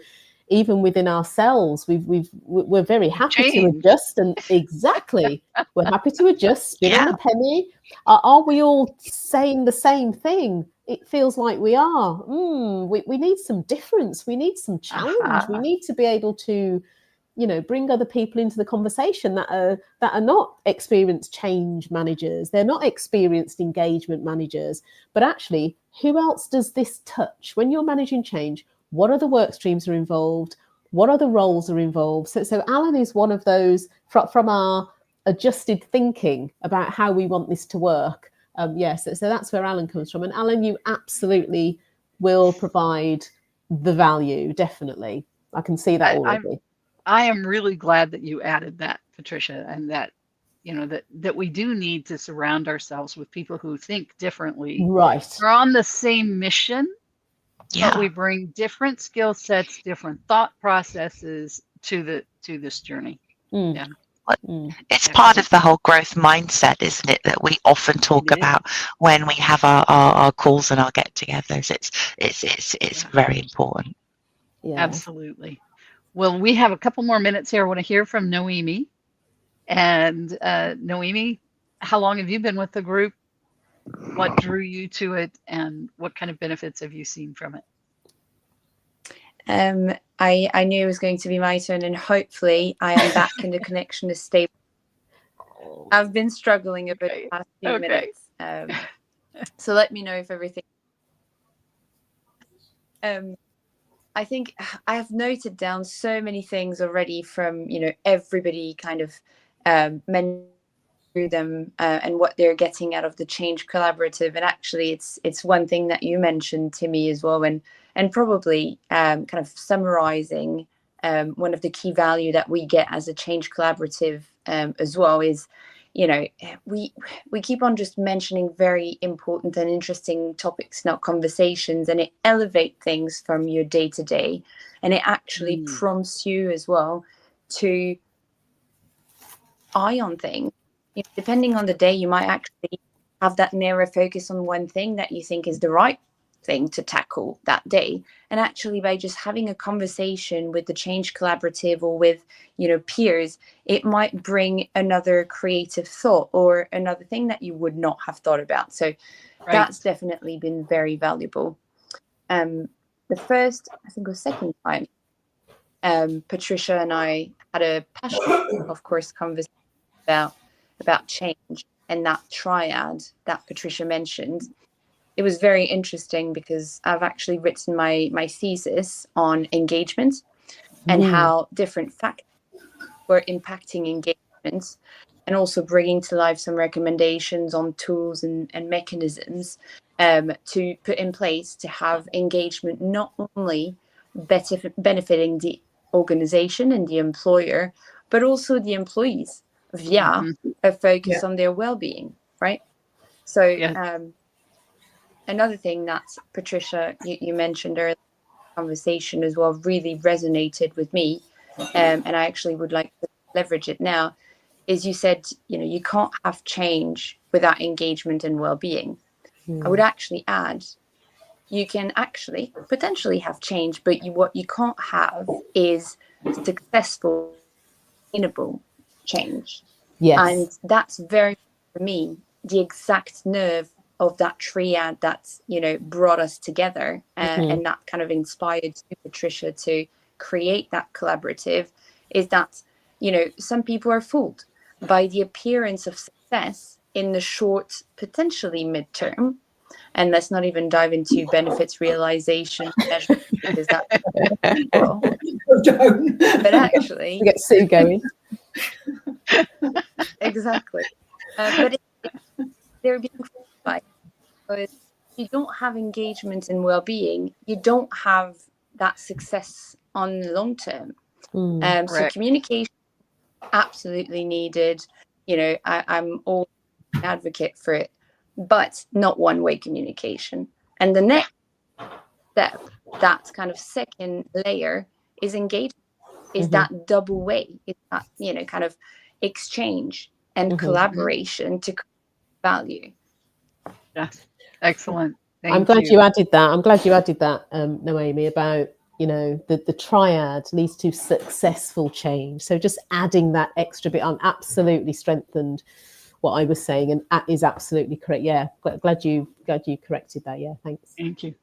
[SPEAKER 2] even within ourselves, we're very happy to adjust, and we're happy to adjust, spin on a penny. Are we all saying the same thing? It feels like we are. We need some difference. We need some challenge. We need to be able to, bring other people into the conversation that are not experienced change managers. They're not experienced engagement managers. But actually, who else does this touch? When you're managing change, what other work streams are involved? What other roles are involved? So Alan is one of those from our adjusted thinking about how we want this to work. So that's where Alan comes from. And Alan, you absolutely will provide the value, definitely. I can see that already.
[SPEAKER 1] I am really glad that you added that, Patricia, and that, that we do need to surround ourselves with people who think differently.
[SPEAKER 2] Right.
[SPEAKER 1] We're on the same mission, but we bring different skill sets, different thought processes to this journey. Yeah.
[SPEAKER 3] It's part of the whole growth mindset, isn't it, that we often talk about when we have our calls and our get-togethers. It's very important.
[SPEAKER 1] Yeah. Absolutely. Well, we have a couple more minutes here. I want to hear from Noemi. And Noemi, how long have you been with the group? What drew you to it, and what kind of benefits have you seen from it?
[SPEAKER 6] I knew it was going to be my turn, and hopefully I am back and the connection is stable I've been struggling a bit
[SPEAKER 1] Okay.
[SPEAKER 6] the past few
[SPEAKER 1] Okay.
[SPEAKER 6] minutes. So let me know if everything. I think I have noted down so many things already from, everybody kind of mentioned them and what they're getting out of the Change Collaborative. And actually, it's one thing that you mentioned to me as well, and probably kind of summarizing one of the key value that we get as a Change Collaborative as well is, we keep on just mentioning very important and interesting topics in our conversations, and it elevates things from your day to day, and it actually prompts you as well to eye on things. Depending on the day, you might actually have that narrow focus on one thing that you think is the right thing to tackle that day. And actually, by just having a conversation with the Change Collaborative or with, peers, it might bring another creative thought or another thing that you would not have thought about. So that's definitely been very valuable. The first, I think, or second time, Patricia and I had a passionate, of course, conversation about change and that triad that Patricia mentioned. It was very interesting because I've actually written my thesis on engagement and how different factors were impacting engagement, and also bringing to life some recommendations on tools and mechanisms to put in place to have engagement not only benefiting the organization and the employer, but also the employees via a focus on their well-being, right? So another thing that Patricia, you mentioned earlier in the conversation as well, really resonated with me, and I actually would like to leverage it now, is you said, you can't have change without engagement and well-being. I would actually add, you can actually potentially have change, but what you can't have is successful, sustainable change.
[SPEAKER 2] Yes.
[SPEAKER 6] And that's very, for me, the exact nerve of that triad that's, brought us together and that kind of inspired Patricia to create that collaborative, is that, some people are fooled by the appearance of success in the short, potentially midterm. And let's not even dive into benefits realization measures, because that's well. But actually,
[SPEAKER 2] we get Sue going.
[SPEAKER 6] Exactly. But they're being fooled by it. Because if you don't have engagement and well-being, you don't have that success on the long term. So communication absolutely needed. I'm all advocate for it, but not one-way communication. And the next step, that kind of second layer, is engagement. Is that double way? Is that kind of exchange and collaboration to create value?
[SPEAKER 1] Yes, excellent.
[SPEAKER 2] I'm glad you added that. I'm glad you added that, Noemi, about the triad leads to successful change. So just adding that extra bit on absolutely strengthened what I was saying, and is absolutely correct. Yeah, glad you corrected that. Yeah, thanks.
[SPEAKER 1] Thank you.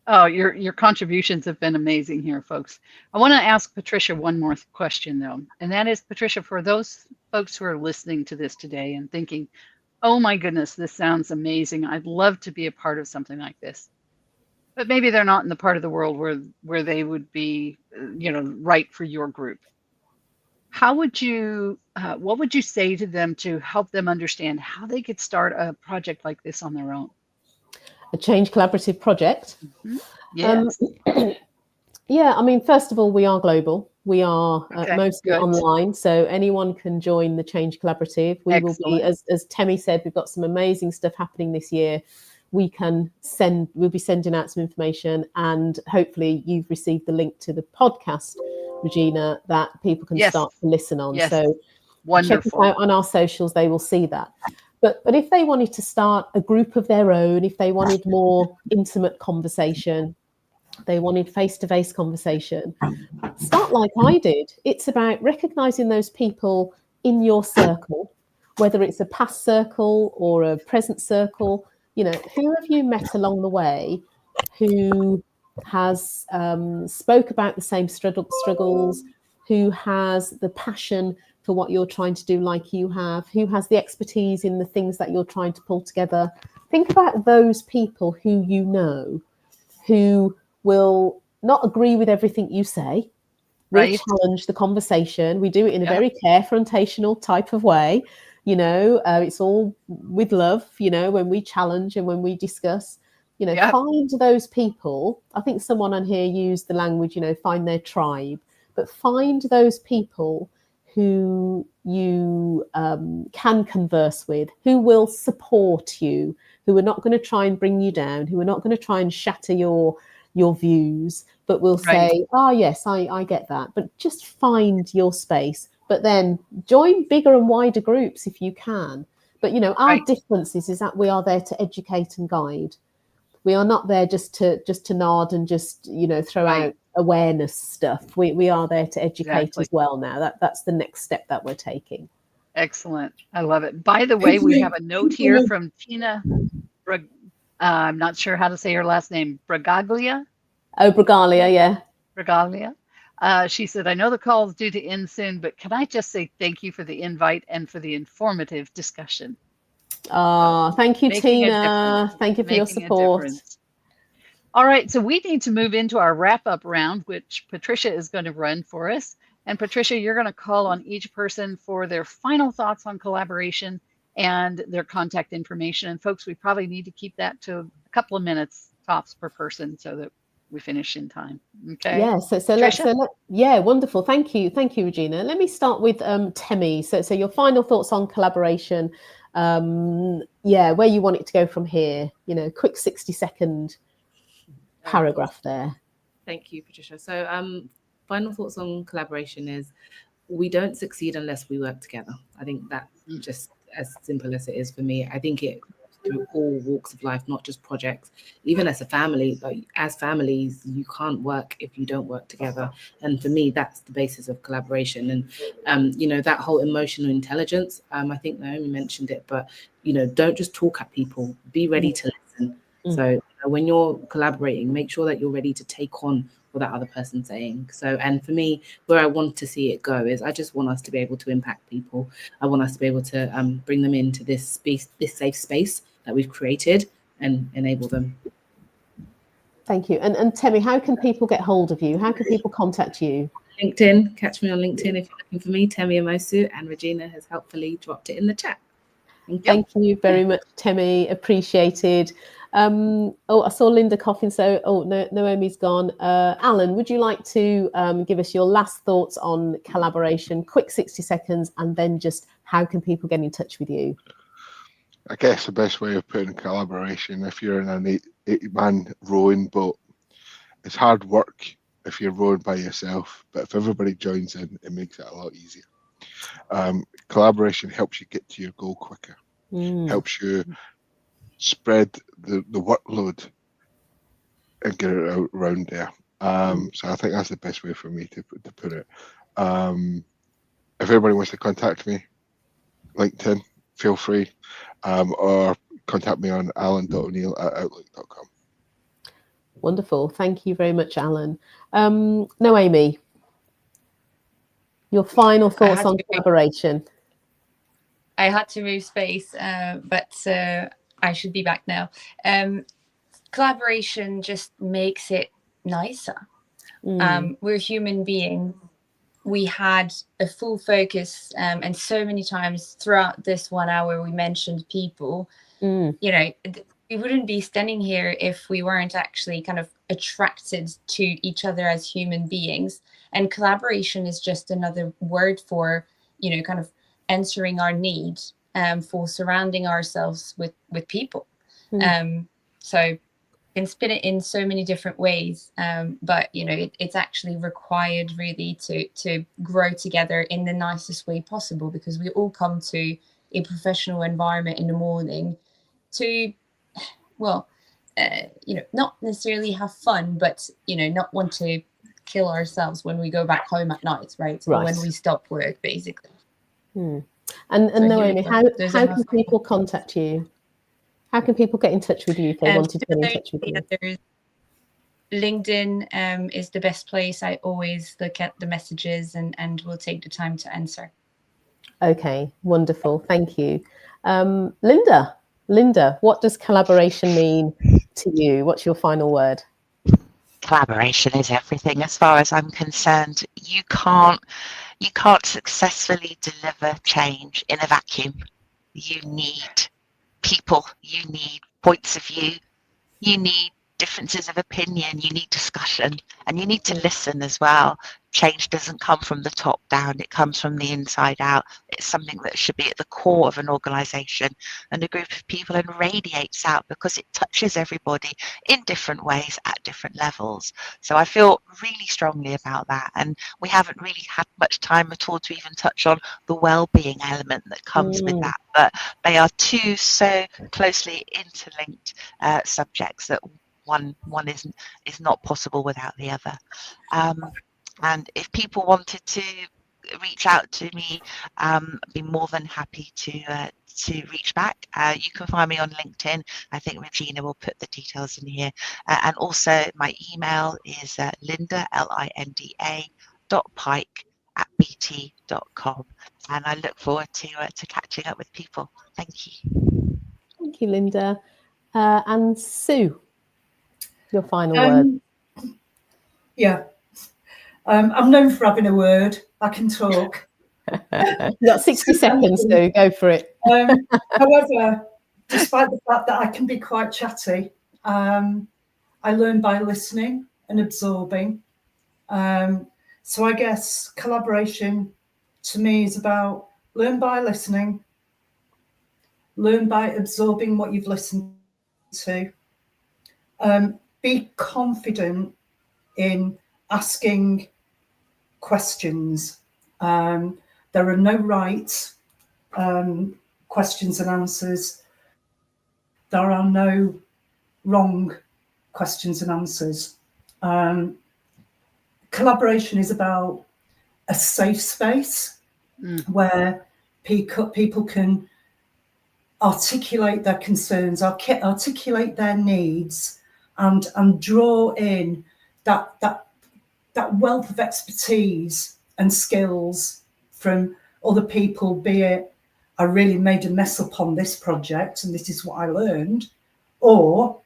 [SPEAKER 1] Oh, your contributions have been amazing here, folks. I want to ask Patricia one more question, though, and that is, Patricia, for those folks who are listening to this today and thinking, oh my goodness, this sounds amazing, I'd love to be a part of something like this, but maybe they're not in the part of the world where they would be, right for your group. How would you, what would you say to them to help them understand how they could start a project like this on their own?
[SPEAKER 2] A Change Collaborative project.
[SPEAKER 1] Yes.
[SPEAKER 2] Yeah, I mean, first of all, we are global. We are mostly online, so anyone can join the Change Collaborative. We will be, as Temi said, we've got some amazing stuff happening this year. We'll be sending out some information, and hopefully you've received the link to the podcast, Regina, that people can start to listen on.
[SPEAKER 1] Yes.
[SPEAKER 2] So check us out on our socials, they will see that. But if they wanted to start a group of their own, if they wanted more intimate conversation, they wanted face-to-face conversation, start like I did. It's about recognizing those people in your circle, whether it's a past circle or a present circle. Who have you met along the way who has spoke about the same struggles, who has the passion for what you're trying to do like you have, who has the expertise in the things that you're trying to pull together. Think about those people who you know, who will not agree with everything you say. We'll
[SPEAKER 1] Right.
[SPEAKER 2] challenge the conversation. We do it in a
[SPEAKER 1] Yeah.
[SPEAKER 2] very confrontational type of way. It's all with love, when we challenge and when we discuss,
[SPEAKER 1] Yeah.
[SPEAKER 2] find those people. I think someone on here used the language, find their tribe, but find those people who you can converse with, who will support you, who are not going to try and bring you down, who are not going to try and shatter your views, but will
[SPEAKER 1] Right.
[SPEAKER 2] say, oh yes, I get that, but just find your space. But then join bigger and wider groups if you can. But our
[SPEAKER 1] Right.
[SPEAKER 2] difference is that we are there to educate and guide. We are not there just to nod and just throw
[SPEAKER 1] Right.
[SPEAKER 2] out awareness stuff. We are there to educate
[SPEAKER 1] Exactly.
[SPEAKER 2] as well now. That's the next step that we're taking.
[SPEAKER 1] Excellent. I love it. By the way, we have a note here from Tina. I'm not sure how to say her last name. Bragaglia.
[SPEAKER 2] Oh, Bragalia, yeah.
[SPEAKER 1] Bragaglia. She said, I know the call is due to end soon, but can I just say thank you for the invite and for the informative discussion?
[SPEAKER 2] Thank you,
[SPEAKER 1] Making a
[SPEAKER 2] Tina.
[SPEAKER 1] difference.
[SPEAKER 2] Thank you for your
[SPEAKER 1] Making a
[SPEAKER 2] support.
[SPEAKER 1] difference. All right, so we need to move into our wrap-up round, which Patricia is going to run for us. And Patricia, you're going to call on each person for their final thoughts on collaboration and their contact information. And folks, we probably need to keep that to a couple of minutes tops per person so that we finish in time. Okay.
[SPEAKER 2] Yeah. Yeah, wonderful. Thank you, Regina. Let me start with Temi. So your final thoughts on collaboration. Where you want it to go from here. Quick 60-second paragraph there.
[SPEAKER 5] Thank you, Patricia. So final thoughts on collaboration is we don't succeed unless we work together. I think that's just as simple as it is for me. I think it through all walks of life, not just projects, even as a family. Like as families, you can't work if you don't work together. And for me, that's the basis of collaboration. And that whole emotional intelligence. I think Naomi mentioned it, but don't just talk at people. Be ready to listen. So when you're collaborating, make sure that you're ready to take on what that other person's saying. So, and for me, where I want to see it go is I just want us to be able to impact people. I want us to be able to bring them into this space, this safe space that we've created, and enable them.
[SPEAKER 2] Thank you. And Temi, how can people get hold of you? How can people contact you?
[SPEAKER 5] LinkedIn. Catch me on LinkedIn if you're looking for me, Temi Amosu, and Regina has helpfully dropped it in the chat.
[SPEAKER 2] Thank you very much, Temi. Appreciated. I saw Linda coughing, so Naomi's gone. Alan, would you like to give us your last thoughts on collaboration? Quick 60 seconds, and then just how can people get in touch with you?
[SPEAKER 4] I guess the best way of putting collaboration, if you're in an 80-man rowing boat, it's hard work if you're rowing by yourself, but if everybody joins in, it makes it a lot easier. Collaboration helps you get to your goal quicker, helps you spread the workload and get it out around there. So I think that's the best way for me to put it. If everybody wants to contact me, LinkedIn, feel free, or contact me on alan.o'neill@outlook.com.
[SPEAKER 2] Wonderful. Thank you very much, Alan. Naomi, your final thoughts on collaboration.
[SPEAKER 6] I had to move space, but I should be back now. Collaboration just makes it nicer. We're human beings. We had a full focus, and so many times throughout this 1 hour, we mentioned people. We wouldn't be standing here if we weren't actually kind of attracted to each other as human beings. And collaboration is just another word for, kind of answering our need for surrounding ourselves with people. So can spin it in so many different ways, but it's actually required really to grow together in the nicest way possible, because we all come to a professional environment in the morning to not necessarily have fun, but not want to kill ourselves when we go back home at night, right? Or when we stop work, basically.
[SPEAKER 2] And so Naomi, how can people contact you? How can people get in touch with you if they wanted to get in touch with you?
[SPEAKER 6] LinkedIn is the best place. I always look at the messages and will take the time to answer.
[SPEAKER 2] Okay, wonderful. Thank you. Linda, what does collaboration mean to you? What's your final word?
[SPEAKER 3] Collaboration is everything as far as I'm concerned. You can't successfully deliver change in a vacuum. You need people, you need points of view, you need differences of opinion, you need discussion, and you need to listen as well. Change doesn't come from the top down, it comes from the inside out. It's something that should be at the core of an organisation and a group of people, and radiates out because it touches everybody in different ways at different levels. So I feel really strongly about that, and we haven't really had much time at all to even touch on the well-being element that comes with that, but they are two so closely interlinked subjects that one is not possible without the other. And if people wanted to reach out to me, I'd be more than happy to reach back. You can find me on LinkedIn. I think Regina will put the details in here. And also my email is linda, Linda, .pike@bt.com. And I look forward to catching up with people. Thank you.
[SPEAKER 2] Thank you, Linda. And Sue, your final word.
[SPEAKER 7] Yeah. I'm known for having a word. I can talk.
[SPEAKER 2] You've got 60 seconds, Sue. Go for it.
[SPEAKER 7] However, despite the fact that I can be quite chatty, I learn by listening and absorbing. So I guess collaboration to me is about learn by listening, learn by absorbing what you've listened to, be confident in asking questions. There are no right questions and answers. There are no wrong questions and answers. Collaboration is about a safe space where people can articulate their concerns, articulate their needs, and draw in that wealth of expertise and skills from other people, be it I really made a mess up on this project and this is what I learned, or,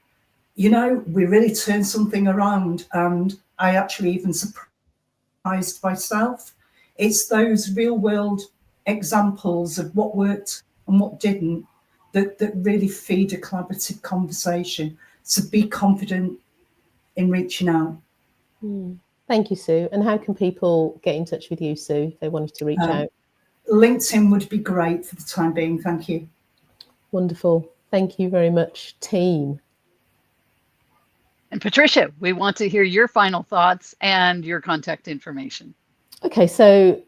[SPEAKER 7] you know, we really turned something around and I actually even surprised myself. It's those real world examples of what worked and what didn't that really feed a collaborative conversation. So be confident in reaching out.
[SPEAKER 2] Thank you, Sue. And how can people get in touch with you, Sue, if they wanted to reach out?
[SPEAKER 7] LinkedIn would be great for the time being. Thank you.
[SPEAKER 2] Wonderful. Thank you very much, team.
[SPEAKER 1] And Patricia, we want to hear your final thoughts and your contact information. Okay,
[SPEAKER 2] so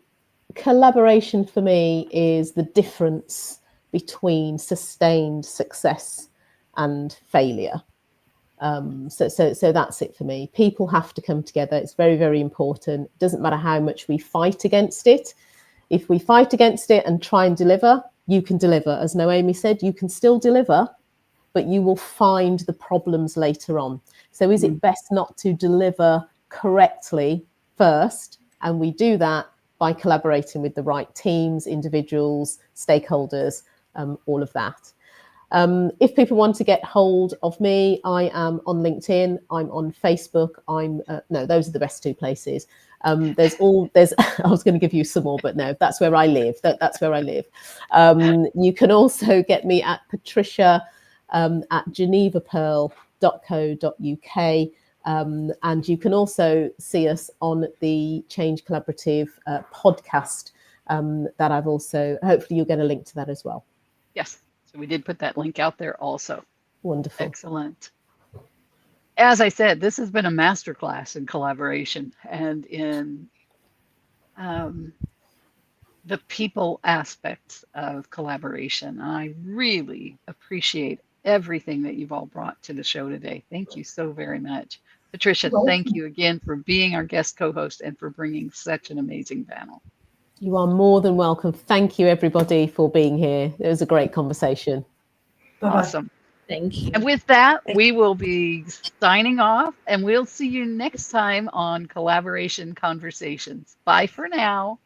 [SPEAKER 2] collaboration for me is the difference between sustained success and failure. So that's it for me. People have to come together. It's very, very important. It doesn't matter how much we fight against it. If we fight against it and try and deliver, you can deliver. As Noemi said, you can still deliver, but you will find the problems later on. So is it best not to deliver correctly first? And we do that by collaborating with the right teams, individuals, stakeholders, all of that. If people want to get hold of me, I am on LinkedIn, I'm on Facebook, those are the best two places. I was going to give you some more, but no, that's where I live. That's where I live. You can also get me at Patricia at genevapearl.co.uk. And you can also see us on the Change Collaborative podcast that I've also, hopefully you'll get a link to that as well.
[SPEAKER 1] Yes. So we did put that link out there also.
[SPEAKER 2] Wonderful.
[SPEAKER 1] Excellent. As I said, this has been a masterclass in collaboration and in the people aspects of collaboration. I really appreciate everything that you've all brought to the show today. Thank you so very much. Patricia, thank you again for being our guest co-host and for bringing such an amazing panel.
[SPEAKER 2] You are more than welcome. Thank you, everybody, for being here. It was a great conversation.
[SPEAKER 7] Bye-bye.
[SPEAKER 1] Awesome.
[SPEAKER 6] Thank you.
[SPEAKER 1] And with that, we will be signing off, and we'll see you next time on Collaboration Conversations. Bye for now.